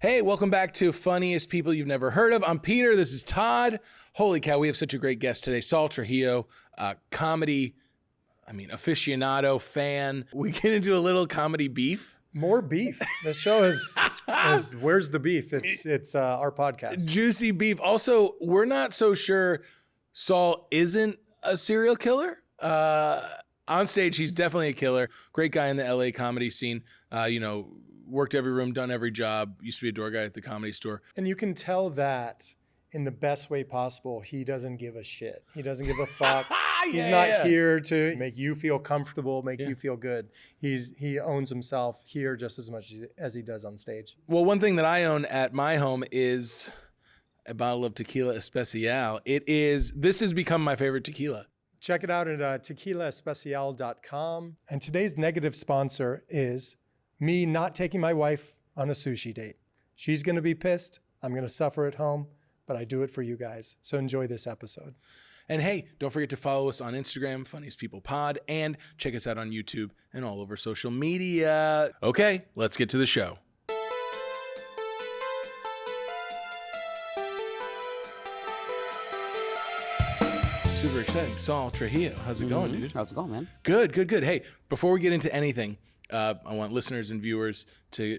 Hey, welcome back to Funniest People You've Never Heard of. I'm Peter. This is Todd. Holy cow, we have such a great guest today. Saul Trujillo, comedy, aficionado, fan. We get into a little comedy beef. More beef. The show is Where's the Beef? It's our podcast. Juicy beef. Also, we're not so sure Saul isn't a serial killer. On stage, he's definitely a killer. Great guy in the LA comedy scene. Worked every room, done every job. Used to be a door guy at the Comedy Store. And you can tell that in the best way possible. He doesn't give a shit. He doesn't give a fuck. He's not here to make you feel comfortable, make you feel good. He owns himself here just as much as he does on stage. Well, one thing that I own at my home is a bottle of tequila especial. This has become my favorite tequila. Check it out at tequilaespecial.com. And today's negative sponsor is me not taking my wife on a sushi date. She's going to be pissed. I'm going to suffer at home, but I do it for you guys. So enjoy this episode. And hey, don't forget to follow us on Instagram, Funniest People Pod, and check us out on YouTube and all over social media. Okay, let's get to the show. Super exciting. Saul Trujillo, how's it going, dude? How's it going, man? Good. Hey, before we get into anything, I want listeners and viewers to,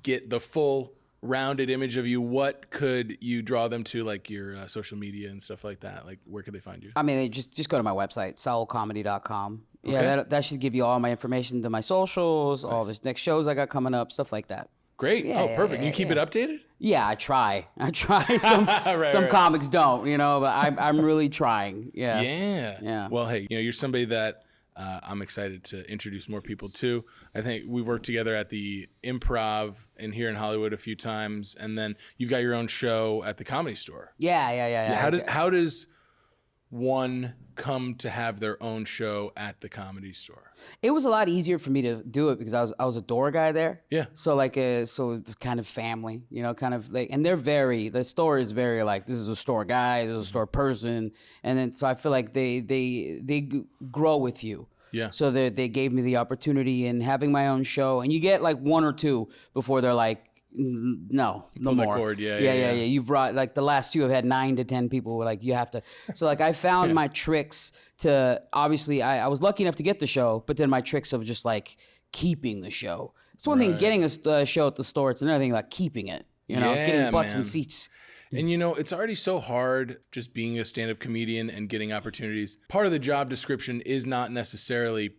get the full rounded image of you. What could you draw them to, like your social media and stuff like that? Like, where could they find you? I mean, they just go to my website, saulcomedy.com. Okay. Yeah, that should give you all my information to my socials, all the next shows I got coming up, stuff like that. Great. Perfect. You keep it updated? Yeah, I try. Some comics don't, but I'm really trying. Yeah. Well, hey, you're somebody that I'm excited to introduce more people to. I think we worked together at the Improv and here in Hollywood a few times, and then you've got your own show at the Comedy Store. Yeah. How does one come to have their own show at the Comedy Store? It was a lot easier for me to do it because I was a door guy there. Yeah. So so it's kind of family, kind of like, and the store is very like, this is a store guy, this is a store person, and then so I feel like they grow with you. Yeah. So they gave me the opportunity in having my own show, and you get like one or two before they're like, no more. Cord, yeah. You've brought, like, the last two have had 9 to 10 people who were like, you have to. So like I found my tricks to, obviously I was lucky enough to get the show, but then my tricks of just like keeping the show. It's one thing getting a show at the store. It's another thing about keeping it, getting butts and seats. And it's already so hard just being a stand-up comedian and getting opportunities. Part of the job description is not necessarily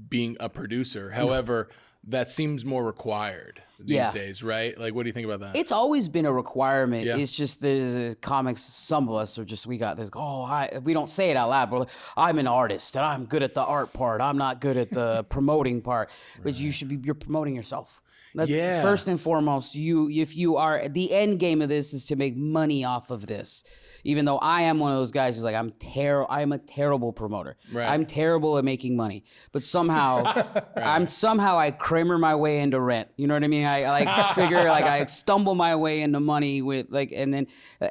being a producer. However, that seems more required these days, right? Like, what do you think about that? It's always been a requirement. Yeah. It's just the comics, some of us are just, we got this, we don't say it out loud, but we're like, I'm an artist and I'm good at the art part. I'm not good at the promoting part. But you're promoting yourself. First and foremost, if you are, the end game of this is to make money off of this. Even though I am one of those guys who's like, I am a terrible promoter. Right. I'm terrible at making money. But somehow, I Kramer my way into rent. You know what I mean? I stumble my way into money and then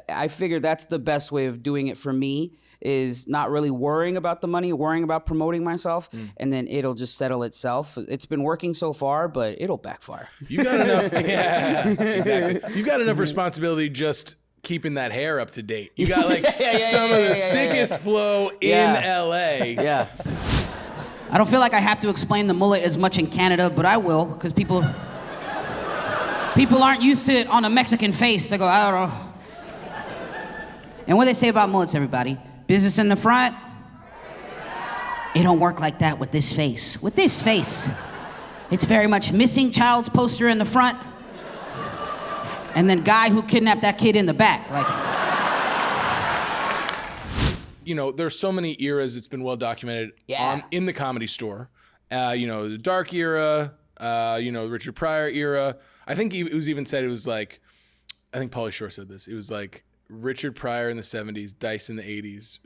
I figure that's the best way of doing it for me, is not really worrying about the money, worrying about promoting myself, and then it'll just settle itself. It's been working so far, but it'll backfire. You got enough, exactly. You got enough responsibility just keeping that hair up to date. You got some of the sickest flow in LA. Yeah. I don't feel like I have to explain the mullet as much in Canada, but I will, because people aren't used to it on a Mexican face. I go, I don't know. And what do they say about mullets, everybody? Business in the front? It don't work like that with this face. With this face, it's very much missing child's poster in the front, and then guy who kidnapped that kid in the back. There's so many eras. It's been well documented in the Comedy Store. The dark era, Richard Pryor era. I think it was even said, it was like, I think Pauly Shore said this. It was like Richard Pryor in the 70s, Dice in the 80s,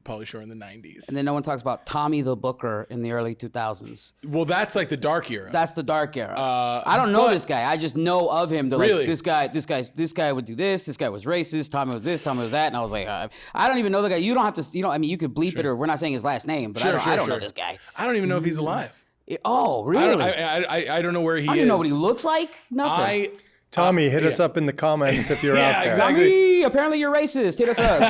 Pauly Shore in the 90s. And then no one talks about Tommy the Booker in the early 2000s. Well, that's like the dark era. That's the dark era. I don't know this guy. I just know of him. They're really? Like, this guy would do this. This guy was racist. Tommy was this. Tommy was that. And I was like, I don't even know the guy. You don't have to, you could bleep it, or we're not saying his last name, but I don't know this guy. I don't even know if he's alive. Oh, really? I don't know where he is. I don't even know what he looks like. Nothing. Tommy, hit us up in the comments if you're out there. Exactly. Tommy, apparently you're racist. Hit us up.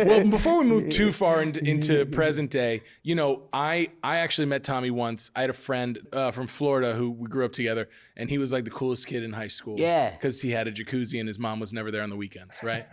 Well, before we move too far into present day, you know, I actually met Tommy once. I had a friend from Florida who we grew up together, and he was like the coolest kid in high school. Yeah. Because he had a jacuzzi and his mom was never there on the weekends, right?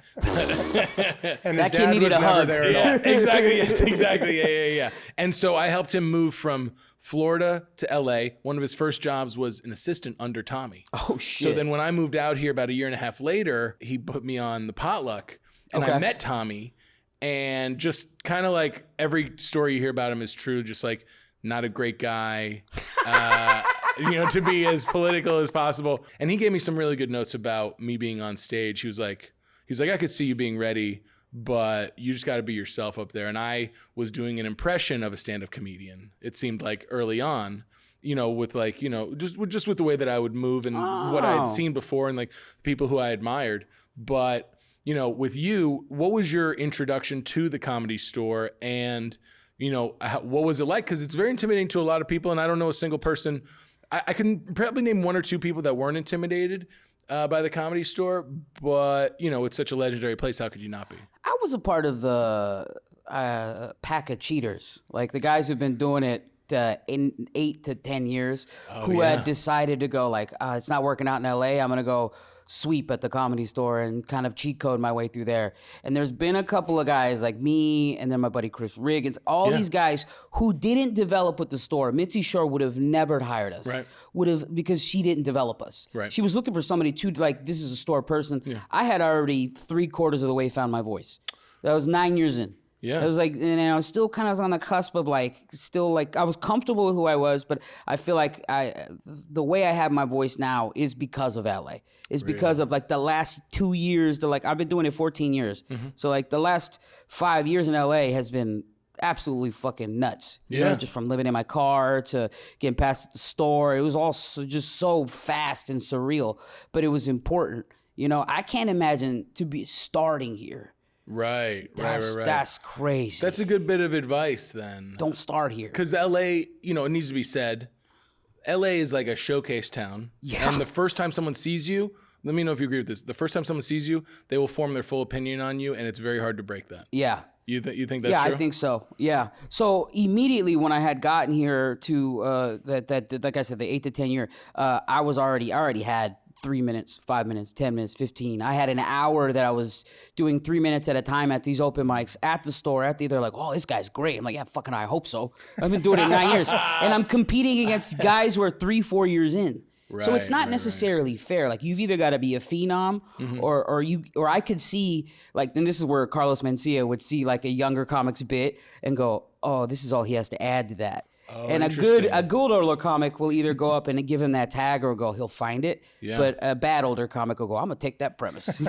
And That kid needed a hug. Yeah, exactly. Yes, exactly. Yeah. And so I helped him move from Florida to LA. One of his first jobs was an assistant under Tommy. Oh, shit. So then when I moved out here about a year and a half later, he put me on the potluck and I met Tommy, and just kind of like every story you hear about him is true. Just like not a great guy, you know, to be as political as possible. And he gave me some really good notes about me being on stage. He was like, I could see you being ready, but you just got to be yourself up there. And I was doing an impression of a stand-up comedian. It seemed like early on, you know, with like, you know, just with the way that I would move and what I had seen before and like people who I admired. But, you know, with you, what was your introduction to the Comedy Store? And, you know, what was it like? Because it's very intimidating to a lot of people. And I don't know a single person. I can probably name one or two people that weren't intimidated by the Comedy Store, but you know, it's such a legendary place. How could you not be? I was a part of the pack of cheaters, like the guys who've been doing it in 8 to 10 years, who had decided to go like, it's not working out in LA. I'm gonna go sweep at the Comedy Store and kind of cheat code my way through there. And there's been a couple of guys like me and then my buddy Chris Riggins, all these guys who didn't develop with the store. Mitzi Shore would have never hired us. Right. Because she didn't develop us. Right. She was looking for somebody to like, this is a store person. Yeah. I had already 3/4 of the way found my voice. That was 9 years in. Yeah. It was like, you know, I was still kind of on the cusp of like, still like, I was comfortable with who I was, but I feel like the way I have my voice now is because of LA. It's because of like the last 2 years, I've been doing it 14 years. Mm-hmm. So like the last 5 years in LA has been absolutely fucking nuts. You know, just from living in my car to getting past the store. It was all just so fast and surreal, but it was important. You know, I can't imagine to be starting here. Right. That's crazy. That's a good bit of advice then. Don't start here. Because LA, you know, it needs to be said, LA is like a showcase town. Yeah. And the first time someone sees you, let me know if you agree with this. The first time someone sees you, they will form their full opinion on you, and it's very hard to break that. Yeah. You think that's true? Yeah, I think so. Yeah. So immediately when I had gotten here to that like I said, the 8 to 10 year, I already had 3 minutes, 5 minutes, 10 minutes, 15. I had an hour that I was doing 3 minutes at a time at these open mics at the store. They're like, oh, this guy's great. I'm like, yeah, fucking I hope so. I've been doing it 9 years. And I'm competing against guys who are 3-4 years in. Right, so it's not necessarily fair. Like you've either got to be a phenom or I could see like, and this is where Carlos Mencia would see like a younger comic's bit and go, oh, this is all he has to add to that. Oh, and a good older comic will either go up and give him that tag or go, he'll find it. Yeah. But a bad older comic will go, I'm gonna take that premise.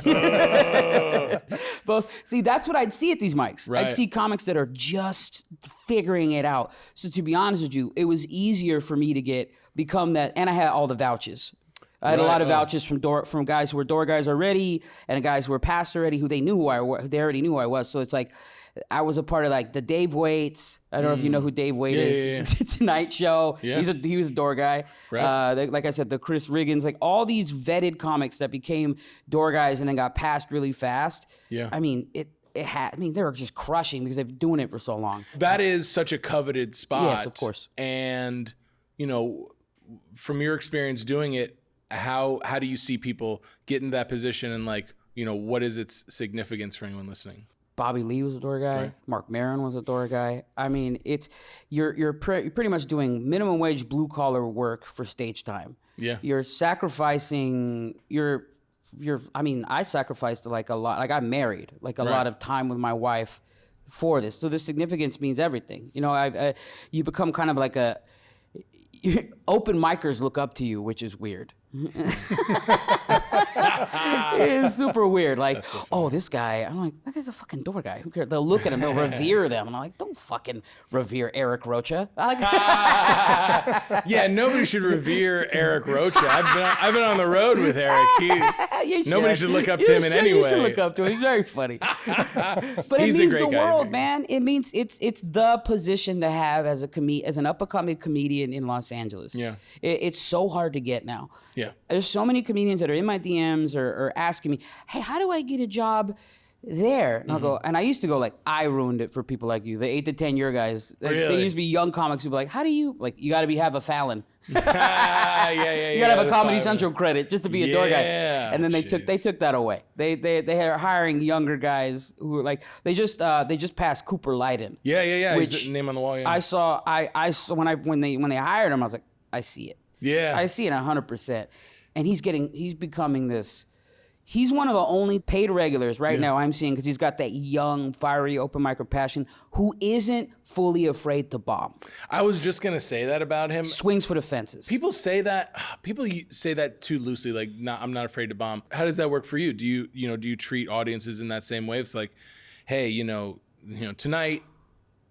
But see, that's what I'd see at these mics. Right. I'd see comics that are just figuring it out. So to be honest with you, it was easier for me to become that, and I had all the vouchers. I had a lot of vouchers from guys who were door guys already, and guys who were past already, who they already knew who I was. So it's like, I was a part of like the Dave Waits. I don't know if you know who Dave Waite is. Yeah. Tonight Show. Yeah. He was a door guy. Right. Like I said, the Chris Riggins, like all these vetted comics that became door guys and then got passed really fast. Yeah. I mean, they were just crushing because they've been doing it for so long. That is such a coveted spot. Yes, of course. And, you know, from your experience doing it, how do you see people get into that position, and like, you know, what is its significance for anyone listening? Bobby Lee was a door guy. Right. Mark Maron was a door guy. I mean, you're pretty much doing minimum wage blue collar work for stage time. Yeah. You're sacrificing I sacrificed like a lot. Like I'm married, like a lot of time with my wife for this. So the significance means everything. You know, you become kind of like open micers look up to you, which is weird. It is super weird. Like, oh, this guy, I'm like, that guy's a fucking door guy. Who cares? They'll look at him, they'll revere them. And I'm like, don't fucking revere Eric Rocha. Yeah, nobody should revere Eric Rocha. I've been on the road with Eric. Nobody should look up to him in any way. You should look up to him. He's very funny. But it means the world, man. It means it's the position to have as an up-and-coming comedian in Los Angeles. Yeah. It's so hard to get now. Yeah. There's so many comedians that are in my DMs or asking me, hey, how do I get a job there? And I'll go, and I used to go like, I ruined it for people like you, the 8 to 10 year guys. Like, really? They used to be young comics who be like, how do you, like, you got to have a Fallon. Yeah. You got to have a Comedy Central credit just to be a door guy. And then they took that away. They are hiring younger guys who are like, they just passed Cooper Lyden. Yeah. Which His name on the wall. Yeah. I saw when they hired him, I was like, I see it. Yeah. I see it 100%. And he's becoming this. He's one of the only paid regulars right now I'm seeing, because he's got that young, fiery, open mic passion, who isn't fully afraid to bomb. I was just gonna say that about him. Swings for the fences. People say that too loosely, like, I'm not afraid to bomb. How does that work for you? Do you treat audiences in that same way? It's like, hey, tonight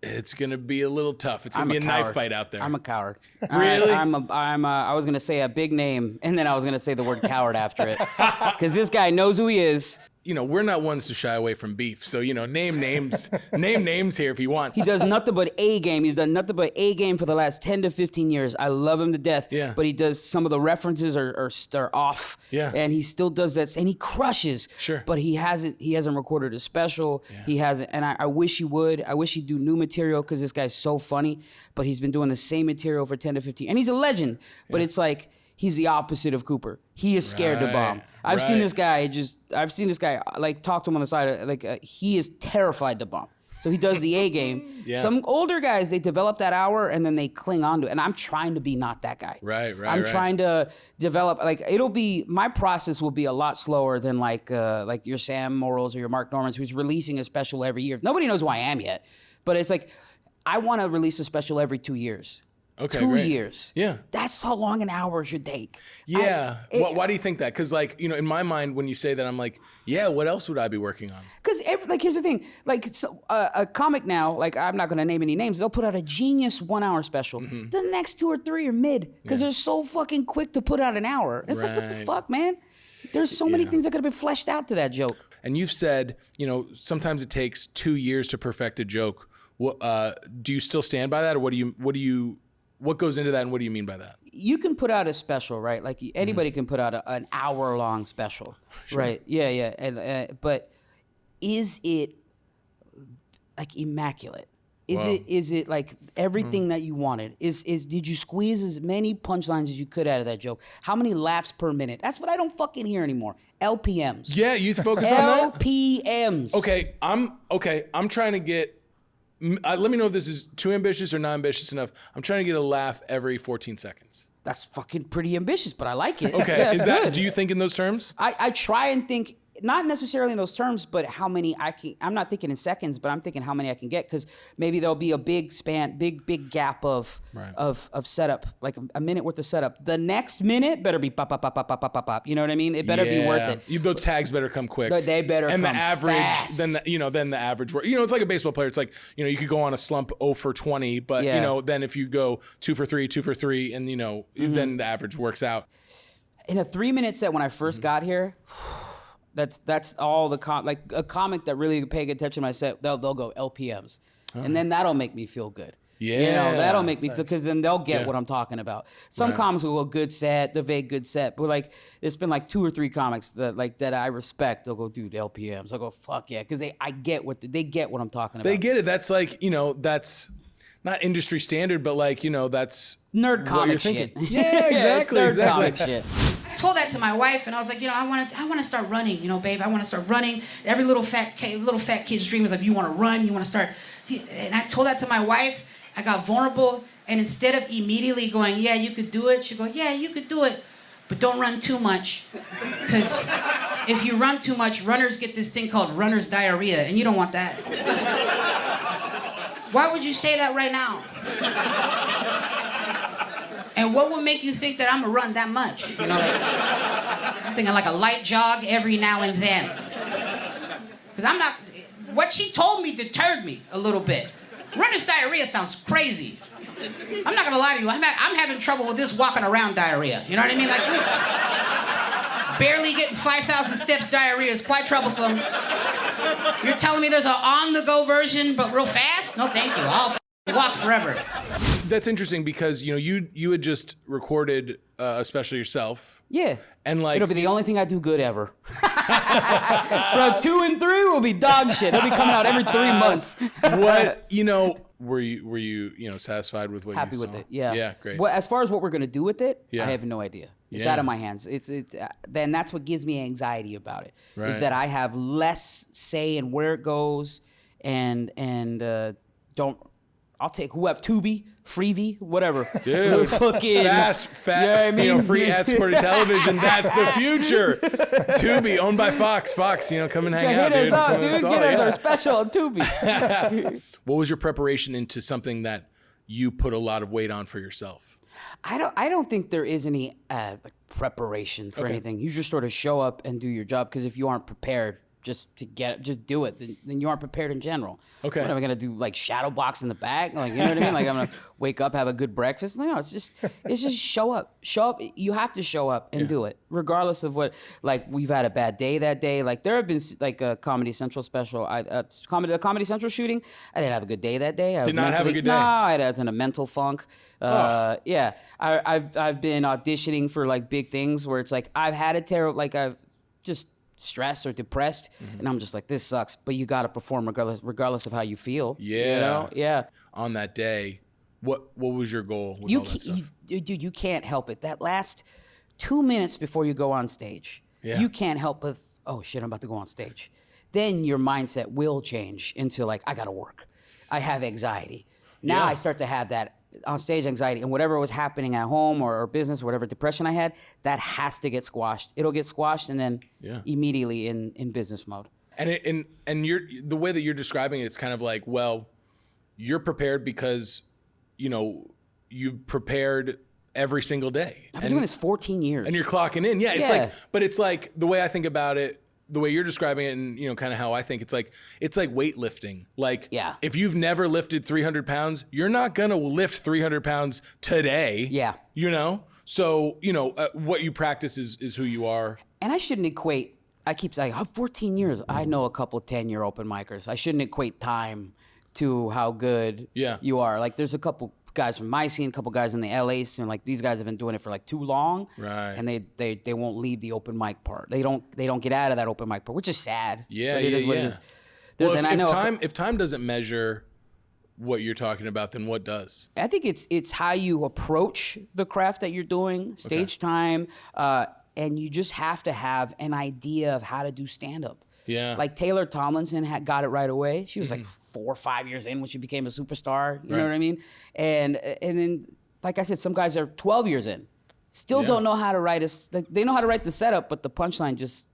it's gonna be a little tough. It's gonna be a knife fight out there. I'm a coward. Really? I was gonna say a big name, and then I was gonna say the word coward after it, because this guy knows who he is. We're not ones to shy away from beef. So, name names here if you want. He does nothing but A game. He's done nothing but A game for the last 10 to 15 years. I love him to death. Yeah. But he does, some of the references are off. Yeah. And he still does that, and he crushes. Sure. But he hasn't recorded a special. Yeah. He hasn't, and I wish he would. I wish he'd do new material, because this guy's so funny. But he's been doing the same material for 10 to 15, and he's a legend. But it's like, he's the opposite of Cooper. He is scared to bomb. I've seen this guy like talk to him on the side, he is terrified to bomb. So he does the A game. Yeah. Some older guys, they develop that hour and then they cling on to it. And I'm trying to be not that guy. Right. I'm trying to develop, my process will be a lot slower than like your Sam Morrils or your Mark Normans, who's releasing a special every year. Nobody knows who I am yet, but it's like, I want to release a special every 2 years. Okay, 2 great. years. Yeah. That's how long an hour should take. Yeah. Why do you think that? Because, in my mind, when you say that, I'm like, yeah, what else would I be working on? Because, here's the thing. A comic now, I'm not going to name any names, they'll put out a genius 1 hour special. Mm-hmm. The next 2 or 3 are mid, because they're so fucking quick to put out an hour. It's like, what the fuck, man? There's so many things that could have been fleshed out to that joke. And you've said, sometimes it takes 2 years to perfect a joke. Do you still stand by that, or what goes into that, and what do you mean by that? You can put out a special, right? Like, anybody can put out an hour-long special, right? Yeah. But is it immaculate? Is it like everything that you wanted? Did you squeeze as many punchlines as you could out of that joke? How many laughs per minute? That's what I don't fucking hear anymore. LPMs. Yeah, you focus on that. LPMs. Okay, I'm trying to get. Let me know if this is too ambitious or not ambitious enough. I'm trying to get a laugh every 14 seconds. That's fucking pretty ambitious, but I like it. Okay, yeah, is that good. Do you think in those terms? I try and think, not necessarily in those terms, but how many I'm not thinking in seconds, but I'm thinking how many I can get, because maybe there'll be a big span, big gap of setup, like a minute worth of setup. The next minute better be pop, pop, pop, pop, pop, pop, pop. You know what I mean? It better be worth it. Those tags better come quick. They better and come the average, fast. then the average work. It's like a baseball player. It's like, you could go on a slump 0 for 20, but then if you go 2 for 3, and then the average works out. In a 3-minute set when I first got here, that's all a comic that really paying attention to my set, they'll go LPMs. And then that'll make me feel good. Yeah. That'll make me feel, because then they'll get what I'm talking about. Some comics will go good set, the vague good set, but it's been 2 or 3 comics that I respect. They'll go, dude, LPMs. I'll go, fuck yeah, because they get what I'm talking about. They get it. That's that's not industry standard, but that's nerd comic shit. Yeah, exactly. Nerd comic shit. I told that to my wife, and I was like, I want to start running, babe. I want to start running. Every little fat kid's dream is like, you want to run, you want to start. And I told that to my wife. I got vulnerable, and instead of immediately going, yeah, you could do it, she'd go, yeah, you could do it, but don't run too much, because if you run too much, runners get this thing called runner's diarrhea, and you don't want that. Why would you say that right now? And what would make you think that I'm gonna run that much? something like a light jog every now and then. Because I'm not, what she told me deterred me a little bit. Runner's diarrhea sounds crazy. I'm not gonna lie to you, I'm having trouble with this walking around diarrhea. You know what I mean? Like this, barely getting 5,000 steps diarrhea is quite troublesome. You're telling me there's an on-the-go version, but real fast? No, thank you, I'll walk forever. That's interesting because, you know, you had just recorded a special yourself. Yeah. And like, it'll be the only thing I do good ever. From 2 and 3 will be dog shit. It'll be coming out every 3 months. what, you know, were you know, satisfied with what Happy you saw? with it, yeah. Yeah, great. Well, as far as what we're gonna do with it, Yeah. I have no idea. It's Yeah. out of my hands. Then that's what gives me anxiety about it. Is Right. that I have less say in where it goes, and don't. I'll take whoever, Tubi, Freevee, whatever. Dude, fucking fast, you know what I mean? you know, free ad-supported television. That's the future. Tubi, owned by Fox. Fox, you know, come and hang out, Hit dude. us up, Come dude. and Get us yeah. our special on Tubi. What was your preparation into something that you put a lot of weight on for yourself? I don't think there is any like preparation for anything. You just sort of show up and do your job, because if you aren't prepared just do it, then you aren't prepared in general. Okay. What am I gonna do, like shadow box in the back? Like, you know what I mean? Like I'm gonna wake up, have a good breakfast? No, it's just show up. Show up. You have to show up and do it, regardless of what. Like we've had a bad day that day. Like there have been like a Comedy Central special. The Comedy Central shooting. I didn't have a good day that day. I Did not have a good day. No, I was in a mental funk. Yeah, I've been auditioning for like big things where it's like I've had a terrible, like I've just stressed or depressed, and I'm just like, this sucks. But you got to perform regardless of how you feel. Yeah. You know? Yeah. On that day, what was your goal with You all that stuff? dude, you can't help it. That last 2 minutes before you go on stage, Yeah. you can't help but, oh shit, I'm about to go on stage. Then your mindset will change into like, I gotta work. I have anxiety. Now Yeah. I start to have that on stage anxiety, and whatever was happening at home or business, or whatever depression I had, that has to get squashed. It'll get squashed, and then immediately in business mode. And you're, the way that you're describing it, it's kind of like, well, you're prepared because, you know, you prepared every single day. I've been doing this 14 years. And you're clocking in. Yeah, it's Yeah. like, but it's like the way I think about it, the way you're describing it, and you know, kind of how I think, it's like weightlifting. Like, Yeah. if you've never lifted 300 pounds, you're not gonna lift 300 pounds today. Yeah. You know? So, you know, what you practice is who you are. And I shouldn't equate, I keep saying, I'm 14 years. I know a couple 10-year open micers. I shouldn't equate time to how good you are. Like, there's a couple guys from my scene, a couple guys in the LA scene, like these guys have been doing it for like too long. Right. And they won't leave the open mic part. They don't get out of that open mic part, which is sad. Yeah, but it is what it is. Well, And I know if time doesn't measure what you're talking about, then what does? I think it's how you approach the craft that you're doing, stage time, and you just have to have an idea of how to do stand-up. Yeah. Like Taylor Tomlinson got it right away. She was like 4 or 5 years in when she became a superstar. You know what I mean? And then, like I said, some guys are 12 years in, still don't know how to write they know how to write the setup, but the punchline just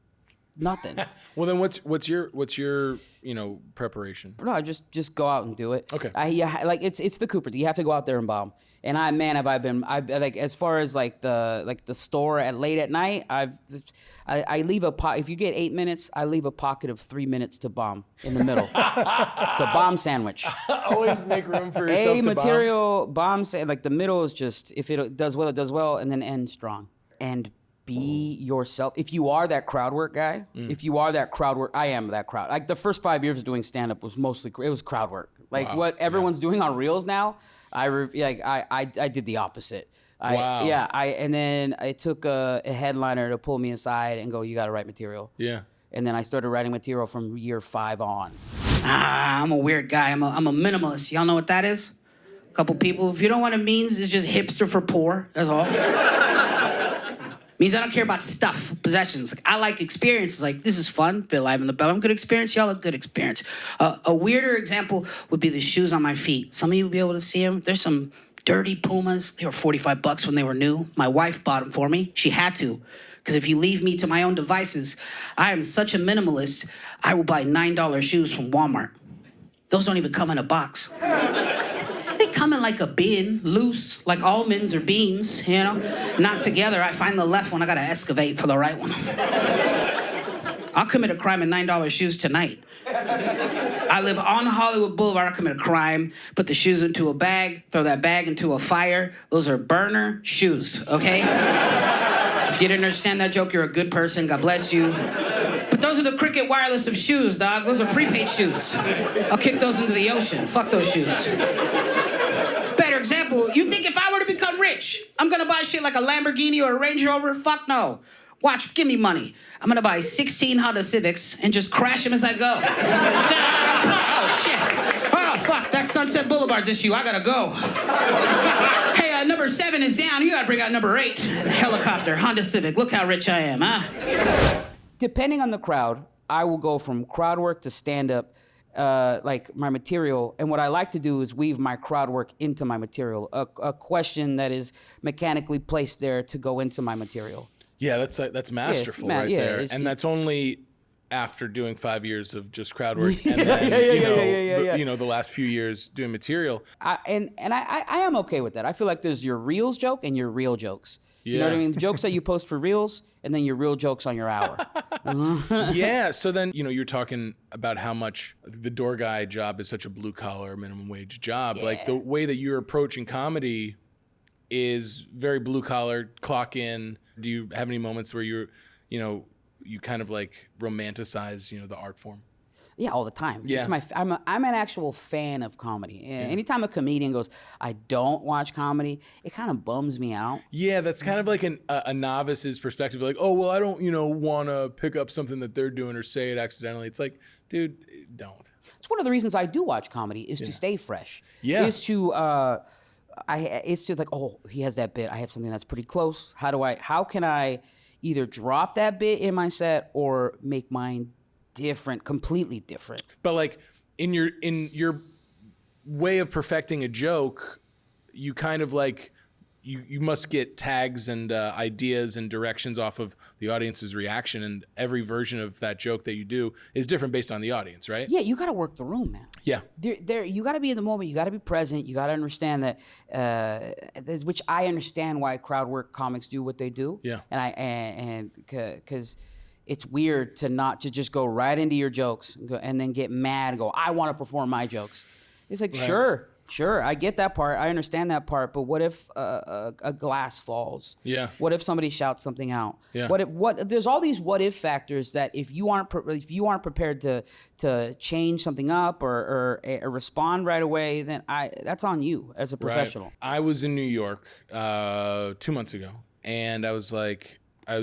nothing. Well, then what's your you know, preparation? No, just go out and do it. Okay. Like it's the Cooper. You have to go out there and bomb. And I like, as far as like the store at late at night, I leave if you get 8 minutes, I leave a pocket of 3 minutes to bomb in the middle. It's a bomb sandwich. Always make room for yourself. Material bomb like the middle is just, if it does well, it does well, and then end strong. And be yourself. If you are that crowd work guy, I am that crowd. Like the first 5 years of doing stand up was mostly crowd work. Like what everyone's doing on Reels now, I did the opposite. And then I took a headliner to pull me aside and go, you got to write material. Yeah. And then I started writing material from year 5 on. I'm a weird guy. I'm a minimalist. Y'all know what that is? A couple people. If you don't know what it means, it's just hipster for poor. That's all. Means I don't care about stuff, possessions. Like, I like experiences. Like, this is fun. Been alive in the bell. I'm good experience. Y'all a good experience. A weirder example would be the shoes on my feet. Some of you will be able to see them. There's some dirty Pumas. They were $45 when they were new. My wife bought them for me. She had to. Because if you leave me to my own devices, I am such a minimalist, I will buy $9 shoes from Walmart. Those don't even come in a box. They come come in like a bin, loose, like almonds or beans, you know? Not together. I find the left one, I gotta excavate for the right one. I'll commit a crime in $9 shoes tonight. I live on Hollywood Boulevard. I'll commit a crime, put the shoes into a bag, throw that bag into a fire. Those are burner shoes, okay? If you didn't understand that joke, you're a good person. God bless you. But those are the Cricket Wireless of shoes, dog. Those are prepaid shoes. I'll kick those into the ocean. Fuck those shoes. Better example, you think if I were to become rich, I'm gonna buy shit like a Lamborghini or a Range Rover? Fuck no. Watch, give me money. I'm gonna buy 16 Honda Civics and just crash them as I go. Oh, shit. Oh, fuck, that's Sunset Boulevard's issue. I gotta go. Hey, number 7 is down. You gotta bring out number 8. Helicopter, Honda Civic. Look how rich I am, huh? Depending on the crowd, I will go from crowd work to stand-up, like my material. And what I like to do is weave my crowd work into my material. A question that is mechanically placed there to go into my material. Yeah, that's masterful right there. And that's only after doing 5 years of just crowd work and then, you know, the last few years doing material. I am okay with that. I feel like there's your reels joke and your real jokes. Yeah. You know what I mean? The jokes that you post for reels and then your real jokes on your hour. Yeah. So then, you know, you're talking about how much the door guy job is such a blue collar minimum wage job. Yeah. Like the way that you're approaching comedy is very blue collar, clock in. Do you have any moments where you kind of like romanticize, you know, the art form? Yeah, all the time. Yeah. I'm an actual fan of comedy. Anytime a comedian goes, I don't watch comedy, it kind of bums me out. Yeah, that's kind of like a novice's perspective. Like, oh, well, I don't, you know, want to pick up something that they're doing or say it accidentally. It's like, dude, don't. It's one of the reasons I do watch comedy is to stay fresh. Yeah. Is to it's just like, oh, he has that bit. I have something that's pretty close. How can I either drop that bit in my set or make mine different, completely different? But like in your way of perfecting a joke, you kind of like you must get tags and ideas and directions off of the audience's reaction, and every version of that joke that you do is different based on the audience, right? Yeah, you got to work the room, man. Yeah. You got to be in the moment. You got to be present. You got to understand that, which I understand why crowd work comics do what they do. Yeah. And because it's weird to just go right into your jokes and then get mad and go, I want to perform my jokes. It's like, right. Sure, I get that part. I understand that part. But what if a glass falls? Yeah. What if somebody shouts something out? Yeah. There's all these what if factors that if you aren't prepared to change something up or respond right away, then that's on you as a professional. Right. I was in New York 2 months ago, and I was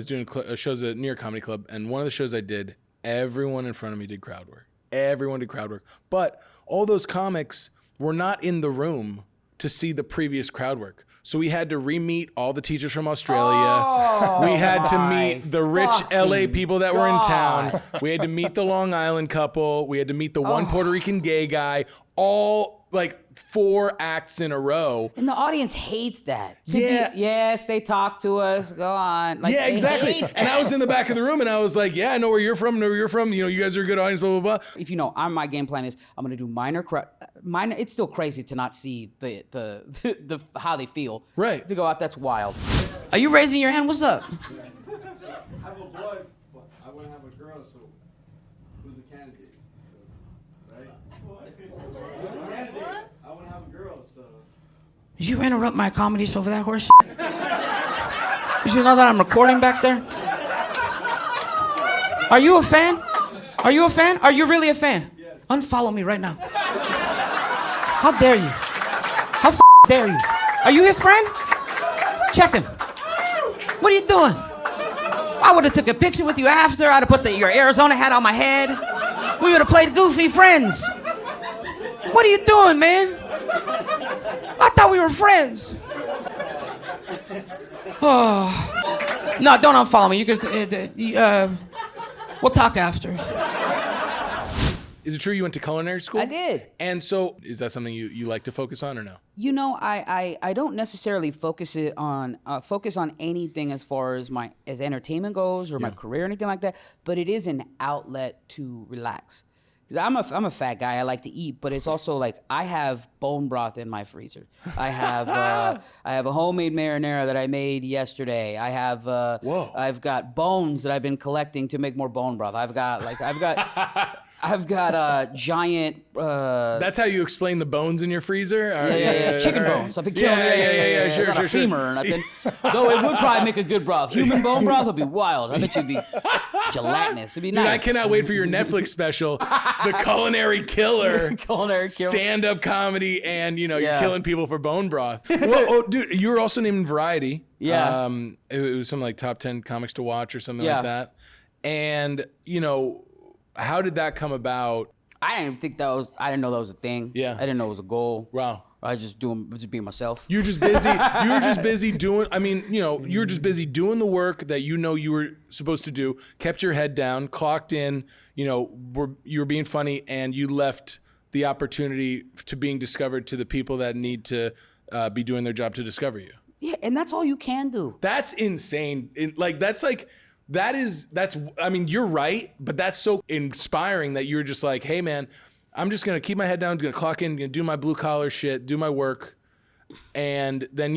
doing shows at New York Comedy Club, and one of the shows I did, everyone in front of me did crowd work. Everyone did crowd work, but all those comics were not in the room to see the previous crowd work. So we had to re-meet all the teachers from Australia. We had to meet the rich LA people that were in town. We had to meet the Long Island couple. We had to meet the one Puerto Rican gay guy. All like 4 acts in a row. And the audience hates that. Yes, they talk to us. Go on. Like, yeah, exactly. And I was in the back of the room, and I was like, yeah, I know where you're from. You know, you guys are a good audience, blah, blah, blah. If you know, my game plan is I'm going to do minor. It's still crazy to not see the how they feel. Right. To go out, that's wild. Are you raising your hand? What's up? I have a boy, but I want to have a girl, so who's the candidate? So, right? I want to have a girl, so. Did you interrupt my comedy show for that horse? Did you know that I'm recording back there? Are you a fan? Are you a fan? Are you really a fan? Yes. Unfollow me right now. How dare you? How dare you? Are you his friend? Check him. What are you doing? I would have took a picture with you after. I'd have put your Arizona hat on my head. We would have played goofy friends. What are you doing, man? I thought we were friends. Oh. No, don't unfollow me. You can. We'll talk after. Is it true you went to culinary school? I did. And so, is that something you like to focus on or no? You know, I don't necessarily focus on anything as far as as entertainment goes or my career or anything like that. But it is an outlet to relax. I'm a fat guy. I like to eat, but it's also like I have bone broth in my freezer. I have a homemade marinara that I made yesterday. I've got bones that I've been collecting to make more bone broth. I've got a giant. That's how you explain the bones in your freezer? Yeah. Chicken bones. I've been killing Sure, not a femur or nothing. Though it would probably make a good broth. Human bone broth would be wild. I bet you'd be gelatinous. It'd be nice. Dude, I cannot wait for your Netflix special, The Culinary Killer. Stand-up comedy, and you're killing people for bone broth. Well, dude, you were also named in Variety. Yeah. It was something like top 10 comics to watch or something like that. And how did that come about? I didn't know that was a thing. Yeah. I didn't know it was a goal. Wow. I just being myself. You're just busy. You were just busy doing. You were just busy doing the work that you were supposed to do. Kept your head down, clocked in. You were being funny, and you left the opportunity to being discovered to the people that need to be doing their job to discover you. Yeah, and that's all you can do. That's insane. You're right, but that's so inspiring that you're just like, hey man, I'm just going to keep my head down, going to clock in, going to do my blue collar shit, do my work. And then,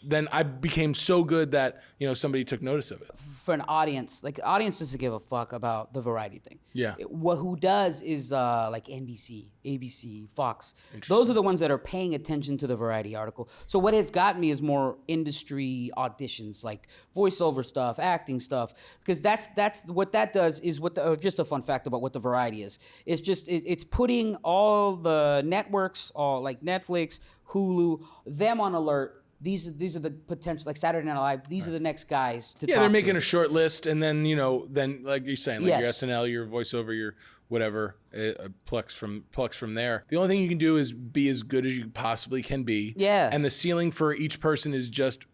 then I became so good that, somebody took notice of it. For an audience, the audience doesn't give a fuck about the variety thing. Yeah. Who does is like NBC, ABC, Fox. Those are the ones that are paying attention to the variety article. So what it's got me is more industry auditions, like voiceover stuff, acting stuff, because that's what that does is just a fun fact about what the variety is. It's just, it's putting all the networks, all like Netflix, Hulu, them on alert. These are the potential, like Saturday Night Live. These are the next guys to talk to. Yeah, they're making a short list, and then then like you're saying, like your Yes. SNL, your voiceover, your whatever, plucks from there. The only thing you can do is be as good as you possibly can be. Yeah. And the ceiling for each person is just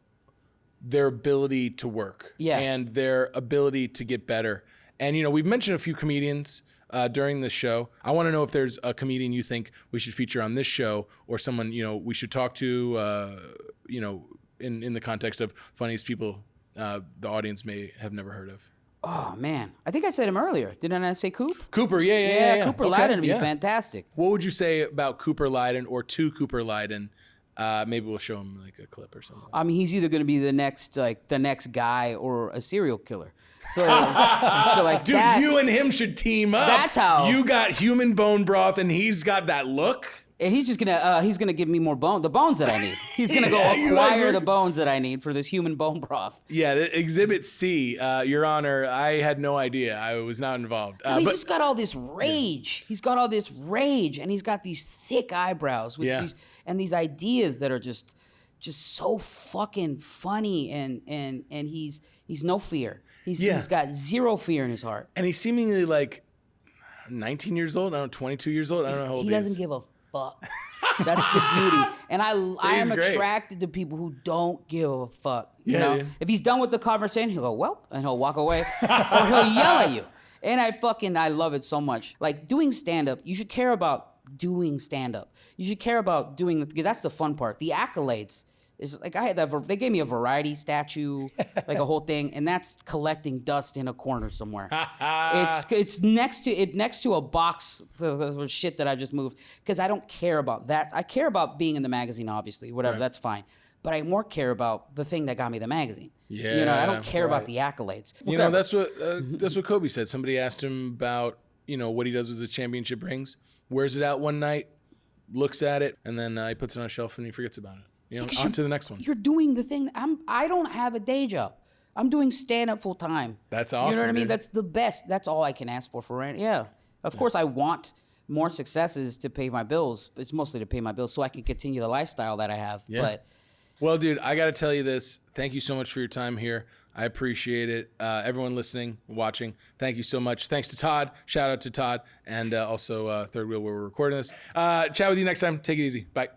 their ability to work. Yeah. And their ability to get better. And we've mentioned a few comedians during this show. I want to know if there's a comedian you think we should feature on this show, or someone we should talk to. In the context of funniest people the audience may have never heard of. Oh man, I think I said him earlier. Didn't I say Coop? Cooper, yeah. Cooper Okay, Lyden would be fantastic. What would you say about Cooper Lyden or to Cooper Lyden? Maybe we'll show him like a clip or something. I mean, he's either going to be the next guy or a serial killer. So like, dude, you and him should team up. That's how you got human bone broth, and he's got that look. And he's just gonna give me more the bones that I need. He's gonna go acquire the bones that I need for this human bone broth. Yeah, Exhibit C, Your Honor. I had no idea. I was not involved. He's just got all this rage. He's got all this rage, and he's got these thick eyebrows with these ideas that are just so fucking funny. And he's no fear. He's got zero fear in his heart. And he's seemingly like 19 years old. I don't know, 22 years old. I don't know how old he is. He doesn't give a fuck. That's the beauty. And I am attracted to people who don't give a fuck. You know? If he's done with the conversation, he'll go, well, and he'll walk away. Or he'll yell at you. And I love it so much. Like doing stand-up, you should care about doing stand-up. You should care about doing, because that's the fun part. The accolades. It's like I had that. They gave me a variety statue, like a whole thing, and that's collecting dust in a corner somewhere. It's next to a box of shit that I just moved, because I don't care about that. I care about being in the magazine, obviously, whatever. That's fine, but I more care about the thing that got me the magazine. I don't care about the accolades. That's what Kobe said. Somebody asked him about what he does with the championship rings. Wears it out one night, looks at it, and then he puts it on a shelf and he forgets about it. On to the next one. You're doing the thing. I don't have a day job. I'm doing stand-up full time. That's awesome. You know what I mean? Dude. That's the best. That's all I can ask for rent. Yeah. Of course, I want more successes to pay my bills. It's mostly to pay my bills so I can continue the lifestyle that I have. Yeah. But well, dude, I got to tell you this. Thank you so much for your time here. I appreciate it. Everyone listening, watching, thank you so much. Thanks to Todd. Shout out to Todd. And also Third Wheel where we're recording this. Chat with you next time. Take it easy. Bye.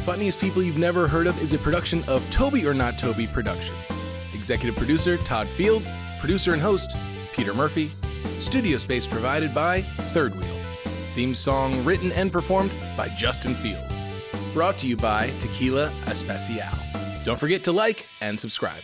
Funniest People You've Never Heard Of is a production of Toby or Not Toby Productions. Executive producer, Todd Fields. Producer and host, Peter Murphy. Studio space provided by Third Wheel. Theme song written and performed by Justin Fields. Brought to you by Tequila Especial. Don't forget to like and subscribe.